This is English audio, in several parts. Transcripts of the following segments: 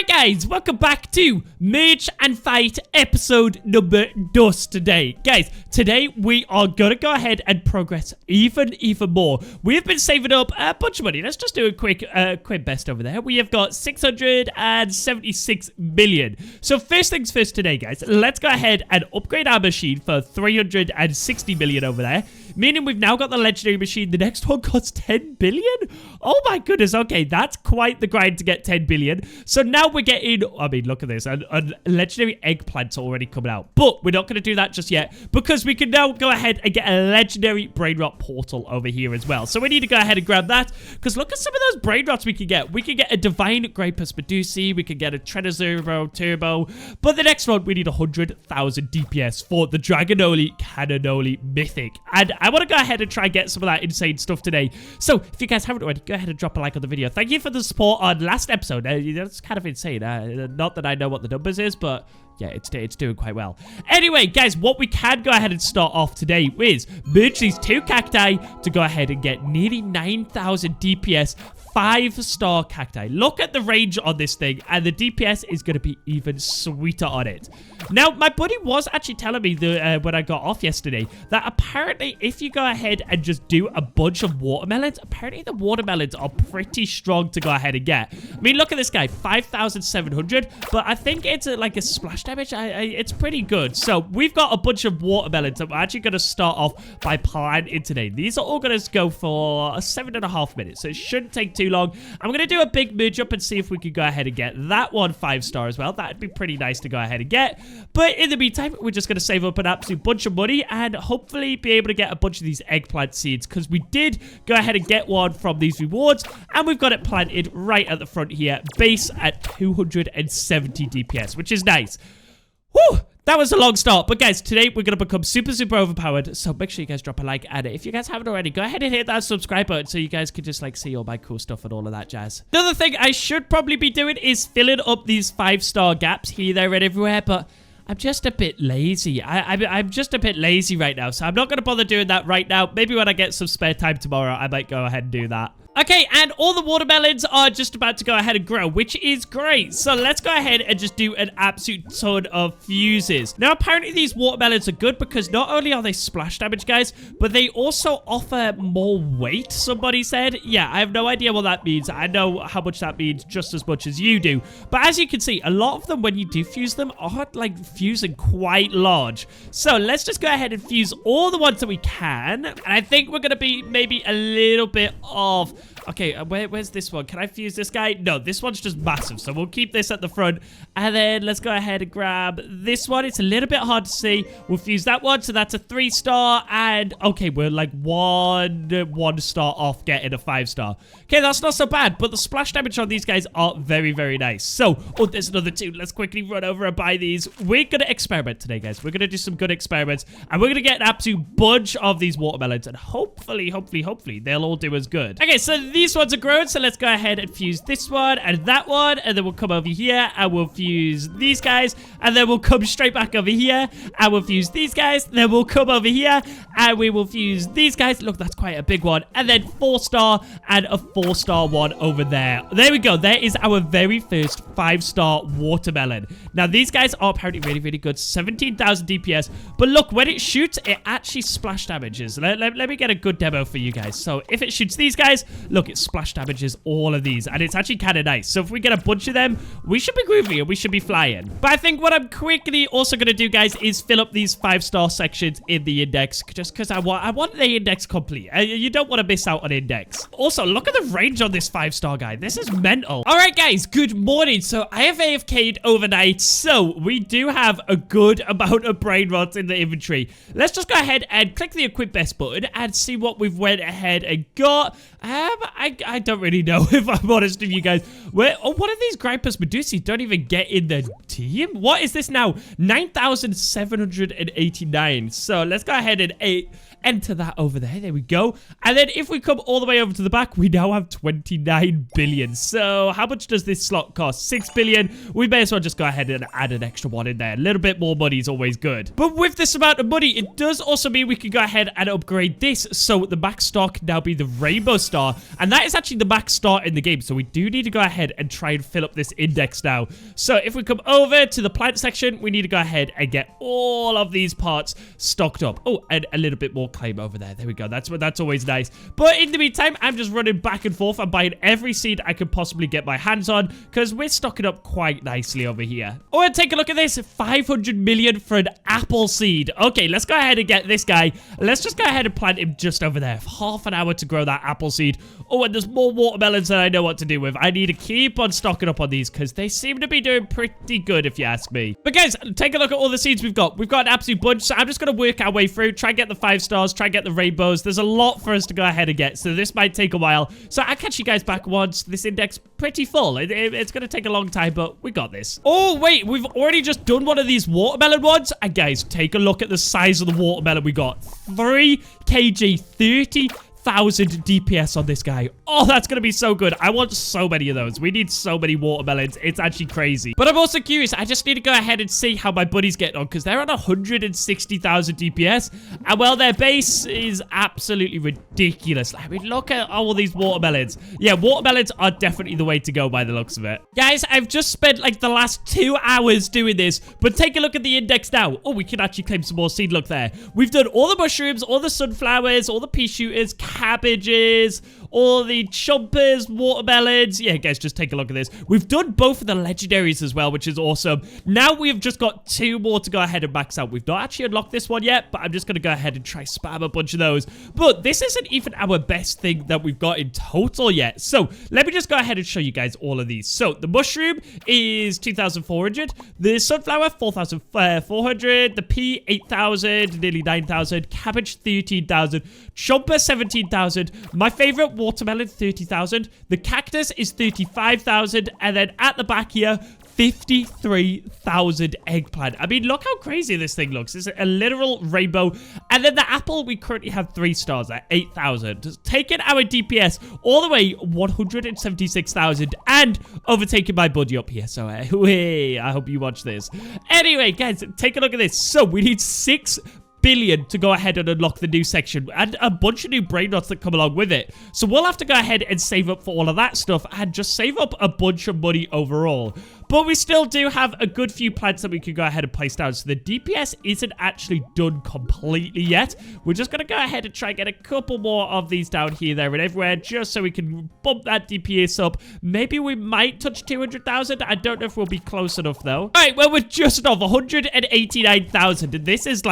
Alright guys, welcome back to Merge and Fight episode number 2 today. Guys, today we are gonna go ahead and progress even more. We have been saving up a bunch of money. Let's just do a quick best over there. We have got 676 million. So first things first today, guys, let's go ahead and upgrade our machine for 360 million over there. Meaning we've now got the legendary machine. The next one costs 10 billion? Oh my goodness, okay, that's quite the grind to get 10 billion. So now we're getting, I mean, look at this, a legendary eggplant already coming out. But we're not going to do that just yet, because we can now go ahead and get a legendary brain rot portal over here as well. So we need to go ahead and grab that, because look at some of those brain rots we can get. We can get a divine Grapus Medusi, we can get a Trenozero Turbo, but the next one we need 100,000 DPS for the Dragonoli Cannonoli Mythic. And I want to go ahead and try and get some of that insane stuff today. So if you guys haven't already, go ahead and drop a like on the video. Thank you for the support on last episode. That's kind of insane. Not that I know what the numbers is, but yeah, it's doing quite well. Anyway, guys, what we can go ahead and start off today is merge these 2 cacti to go ahead and get nearly 9,000 DPS 5-star cacti. Look at the range on this thing, and the DPS is going to be even sweeter on it. Now, my buddy was actually telling me when I got off yesterday that apparently if you go ahead and just do a bunch of watermelons, apparently the watermelons are pretty strong to go ahead and get. I mean, look at this guy, 5,700, but I think it's like a splash damage. It's pretty good. So we've got a bunch of watermelons that we're actually going to start off by planting today. These are all going to go for 7.5 minutes, so it shouldn't take too long. I'm going to do a big merge up and see if we could go ahead and get that one 5-star as well. That'd be pretty nice to go ahead and get. But in the meantime, we're just going to save up an absolute bunch of money and hopefully be able to get a bunch of these eggplant seeds, because we did go ahead and get one from these rewards, and we've got it planted right at the front here, base at 270 DPS, which is nice. Woo! That was a long start, but guys, today we're going to become super overpowered, so make sure you guys drop a like, and if you guys haven't already, go ahead and hit that subscribe button so you guys can just like see all my cool stuff and all of that jazz. Another thing I should probably be doing is filling up these 5-star gaps here, there, and everywhere, but I'm just a bit lazy. I'm just a bit lazy right now, so I'm not going to bother doing that right now. Maybe when I get some spare time tomorrow, I might go ahead and do that. Okay, and all the watermelons are just about to go ahead and grow, which is great. So let's go ahead and just do an absolute ton of fuses. Now, apparently these watermelons are good because not only are they splash damage, guys, but they also offer more weight, somebody said. Yeah, I have no idea what that means. I know how much that means just as much as you do. But as you can see, a lot of them, when you do fuse them, are like fusing quite large. So let's just go ahead and fuse all the ones that we can. And I think we're going to be maybe a little bit off. Okay, where's this one? Can I fuse this guy? No, this one's just massive, so we'll keep this at the front. And then let's go ahead and grab this one. It's a little bit hard to see. We'll fuse that one, so that's a 3-star. And, okay, we're like one star off getting a 5-star. Okay, that's not so bad, but the splash damage on these guys are very nice. So, oh, there's another 2. Let's quickly run over and buy these. We're going to experiment today, guys. We're going to do some good experiments, and we're going to get an absolute bunch of these watermelons, and hopefully, they'll all do as good. Okay, so these ones are grown, so let's go ahead and fuse this one and that one, and then we'll come over here and we'll fuse these guys, and then we'll come straight back over here and we'll fuse these guys, then we'll come over here and we will fuse these guys. Look, that's quite a big one. And then 4-star and a 4-star one over there. There we go. There is our very first 5-star watermelon. Now, these guys are apparently really good. 17,000 DPS. But look, when it shoots, it actually splash damages. Let me get a good demo for you guys. So if it shoots these guys, look, it splash damages all of these, and it's actually kind of nice. So if we get a bunch of them, we should be groovy and we should be flying. But I think what I'm quickly also going to do, guys, is fill up these 5-star sections in the index, just because I want the index complete. You don't want to miss out on index. Also, look at the range on this 5-star guy. This is mental. All right, guys, good morning. So I have AFK'd overnight, so we do have a good amount of brain rots in the inventory. Let's just go ahead and click the equip best button and see what we've went ahead and got. I don't really know, if I'm honest with you guys. One of these Grapus Medusi don't even get in the team? What is this now? 9,789. So let's go ahead and enter that over there. There we go. And then if we come all the way over to the back, we now have 29 billion. So how much does this slot cost? 6 billion. We may as well just go ahead and add an extra one in there. A little bit more money is always good. But with this amount of money, it does also mean we can go ahead and upgrade this. So the max star can now be the rainbow star. And that is actually the max star in the game. So we do need to go ahead and try and fill up this index now. So if we come over to the plant section, we need to go ahead and get all of these parts stocked up. Oh, and a little bit more claim over there. There we go. That's always nice. But in the meantime, I'm just running back and forth. I'm buying every seed I can possibly get my hands on because we're stocking up quite nicely over here. Oh, and take a look at this. 500 million for an apple seed. Okay, let's go ahead and get this guy. Let's just go ahead and plant him just over there. Half an hour to grow that apple seed. Oh, and there's more watermelons that I know what to do with. I need to keep on stocking up on these because they seem to be doing pretty good if you ask me. But guys, take a look at all the seeds we've got. We've got an absolute bunch, so I'm just going to work our way through, try and get the 5 stars, try and get the rainbows. There's a lot for us to go ahead and get, so this might take a while. So I'll catch you guys back once this index pretty full. It's going to take a long time, but we got this. Oh, wait, we've already just done one of these watermelon ones. And guys, take a look at the size of the watermelon we got. 3 kg, 30,000 DPS on this guy. Oh, that's going to be so good. I want so many of those. We need so many watermelons. It's actually crazy. But I'm also curious. I just need to go ahead and see how my buddy's getting on because they're on 160,000 DPS. And well, their base is absolutely ridiculous. I mean, look at all these watermelons. Yeah, watermelons are definitely the way to go by the looks of it. Guys, I've just spent like the last 2 hours doing this, but take a look at the index now. Oh, we can actually claim some more seed. Look there. We've done all the mushrooms, all the sunflowers, all the pea shooters, cabbages, all the chompers, watermelons. Yeah, guys, just take a look at this. We've done both of the legendaries as well, which is awesome. Now we've just got 2 more to go ahead and max out. We've not actually unlocked this one yet, but I'm just going to go ahead and try spam a bunch of those. But this isn't even our best thing that we've got in total yet. So let me just go ahead and show you guys all of these. So the mushroom is 2,400. The sunflower, 4,400. The pea, 8,000. Nearly 9,000. Cabbage, 13,000. Chomper, 17,000. My favorite, watermelon, 30,000. The cactus is 35,000. And then at the back here, 53,000 eggplant. I mean, look how crazy this thing looks. It's a literal rainbow. And then the apple, we currently have 3 stars at 8,000. Taking our DPS all the way 176,000 and overtaking my buddy up here. So, I hope you watch this. Anyway, guys, take a look at this. So, we need 6 billion to go ahead and unlock the new section and a bunch of new brain dots that come along with it. So we'll have to go ahead and save up for all of that stuff and just save up a bunch of money overall. But we still do have a good few plants that we can go ahead and place down. So the DPS isn't actually done completely yet. We're just going to go ahead and try and get a couple more of these down here, there, and everywhere, just so we can bump that DPS up. Maybe we might touch 200,000. I don't know if we'll be close enough, though. All right, well, we're just off 189,000. And this is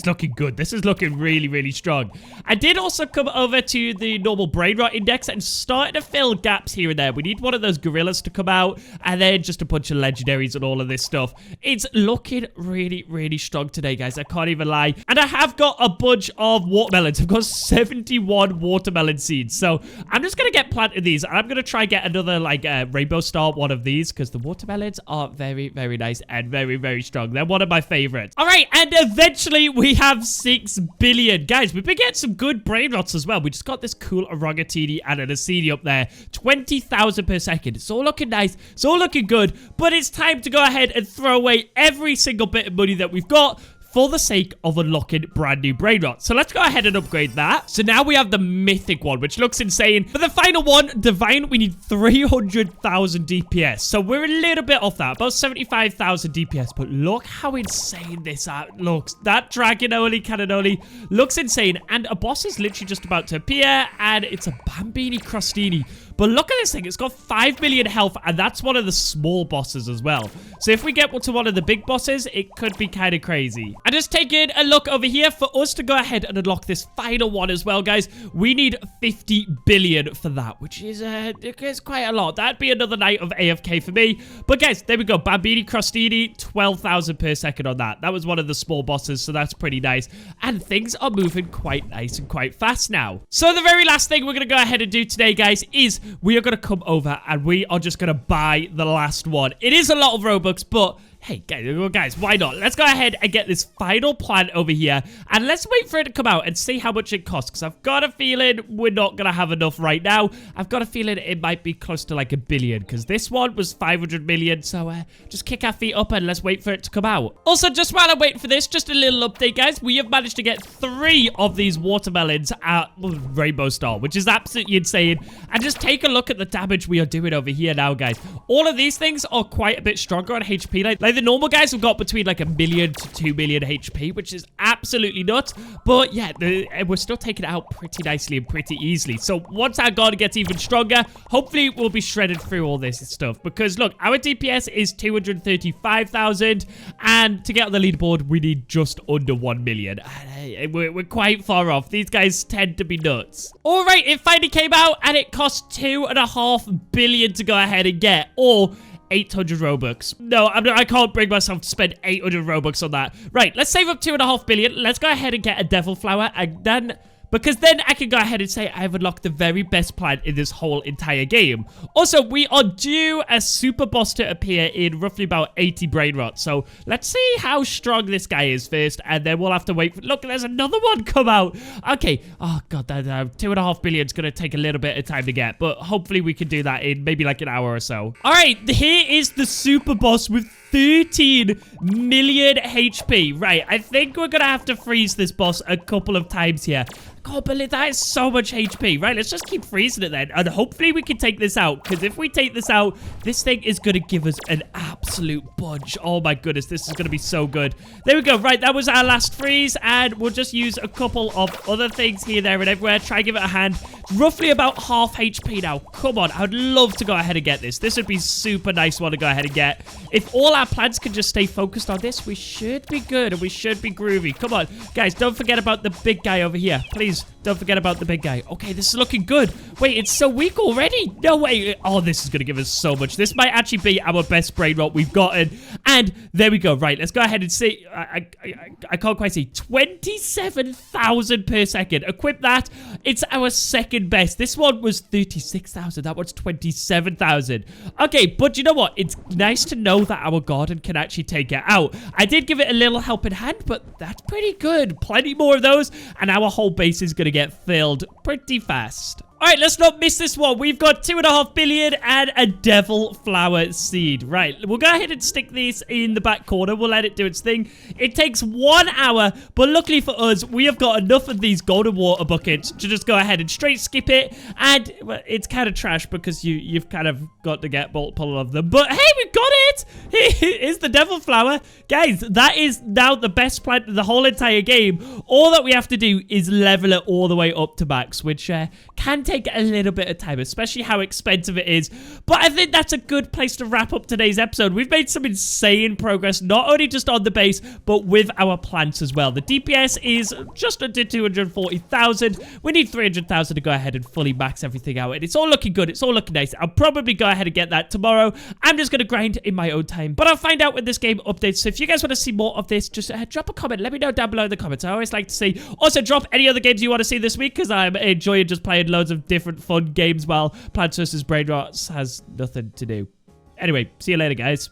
looking good. This is looking really, really strong. I did also come over to the normal brain rot index and started to fill gaps here and there. We need one of those gorillas to come out, and then just a bunch of legendaries and all of this stuff. It's looking really, really strong today, guys. I can't even lie. And I have got a bunch of watermelons. I've got 71 watermelon seeds. So I'm just going to get planted these. I'm going to try and get another like rainbow star one of these because the watermelons are very, very nice and very, very strong. They're one of my favorites. All right. And eventually we have 6 billion. Guys, we've been getting some good brain rots as well. We just got this cool orangutan and an acini up there. 20,000 per second. It's all looking nice. It's all looking good. But it's time to go ahead and throw away every single bit of money that we've got for the sake of unlocking brand new brain rot. So let's go ahead and upgrade that. So now we have the mythic one, which looks insane. For the final one, divine, we need 300,000 DPS. So we're a little bit off that, about 75,000 DPS. But look how insane this looks. That dragonoli cannonoli looks insane. And a boss is literally just about to appear, and it's a Bambini Crostini. But look at this thing. It's got 5 million health, and that's one of the small bosses as well. So if we get to one of the big bosses, it could be kind of crazy. And just taking a look over here, for us to go ahead and unlock this final one as well, guys, we need 50 billion for that, which is it's quite a lot. That'd be another night of AFK for me. But guys, there we go. Bambini Crostini, 12,000 per second on that. That was one of the small bosses, so that's pretty nice. And things are moving quite nice and quite fast now. So the very last thing we're going to go ahead and do today, guys, is we are going to come over and we are just going to buy the last one. It is a lot of Robux, but hey, guys, why not? Let's go ahead and get this final plant over here. And let's wait for it to come out and see how much it costs. Because I've got a feeling we're not going to have enough right now. I've got a feeling it might be close to like 1 billion. Because this one was 500 million. So just kick our feet up and let's wait for it to come out. Also, just while I'm waiting for this, just a little update, guys. We have managed to get 3 of these watermelons at Rainbow Star, which is absolutely insane. And just take a look at the damage we are doing over here now, guys. All of these things are quite a bit stronger on HP. Like the normal guys have got between like 1 million to 2 million HP, which is absolutely nuts. But yeah, we're still taking it out pretty nicely and pretty easily. So once our guard gets even stronger, hopefully we'll be shredded through all this stuff. Because look, our DPS is 235,000, and to get on the leaderboard, we need just under 1 million. We're quite far off. These guys tend to be nuts. All right, it finally came out, and it cost 2.5 billion to go ahead and get, or 800 Robux. No, I can't bring myself to spend 800 Robux on that. Right, let's save up 2.5 billion. Let's go ahead and get a devil flower, and then... because then I can go ahead and say I have unlocked the very best plant in this whole entire game. Also, we are due a super boss to appear in roughly about 80 brain rot. So let's see how strong this guy is first, and then we'll have to wait. Look, there's another one come out. Okay. Oh, God, that 2.5 billion is going to take a little bit of time to get, but hopefully we can do that in maybe like an hour or so. All right, here is the super boss with 13 million HP. Right, I think we're gonna have to freeze this boss a couple of times here. God, but that is so much HP. Right, let's just keep freezing it then. And hopefully we can take this out. Because if we take this out, this thing is going to give us an absolute bunch. Oh my goodness, this is going to be so good. There we go. Right, that was our last freeze. And we'll just use a couple of other things here, there, and everywhere. Try and give it a hand. Roughly about half HP now. Come on, I would love to go ahead and get this. This would be super nice one to go ahead and get. If all our plants can just stay focused on this, we should be good and we should be groovy. Come on, guys, don't forget about the big guy over here. Please, don't forget about the big guy. Okay, this is looking good. Wait, it's so weak already? No way. Oh, this is going to give us so much. This might actually be our best brain rot we've gotten. And there we go. Right, let's go ahead and see. I can't quite see. 27,000 per second. Equip that. It's our second best. This one was 36,000. That one's 27,000. Okay, but you know what? It's nice to know that our garden can actually take it out. I did give it a little helping hand, but that's pretty good. Plenty more of those, and our whole base is going to get filled pretty fast. All right, let's not miss this one. We've got 2.5 billion and a devil flower seed. Right, we'll go ahead and stick these in the back corner. We'll let it do its thing. It takes 1 hour, but luckily for us, we have got enough of these golden water buckets to just go ahead and straight skip it. And well, it's kind of trash because you've kind of got to get multiple of them. But hey, we got it. Here's the devil flower. Guys, that is now the best plant in the whole entire game. All that we have to do is level it all the way up to max, which can take a little bit of time, especially how expensive it is. But I think that's a good place to wrap up today's episode. We've made some insane progress, not only just on the base, but with our plants as well. The DPS is just under 240,000. We need 300,000 to go ahead and fully max everything out. And it's all looking good. It's all looking nice. I'll probably go ahead and get that tomorrow. I'm just going to grind in my own time. But I'll find out when this game updates. So if you guys want to see more of this, just drop a comment. Let me know down below in the comments. I always like to see. Also, drop any other games you want to see this week, because I'm enjoying just playing loads of different fun games while Plants vs. Brain Rots has nothing to do. Anyway, see you later, guys.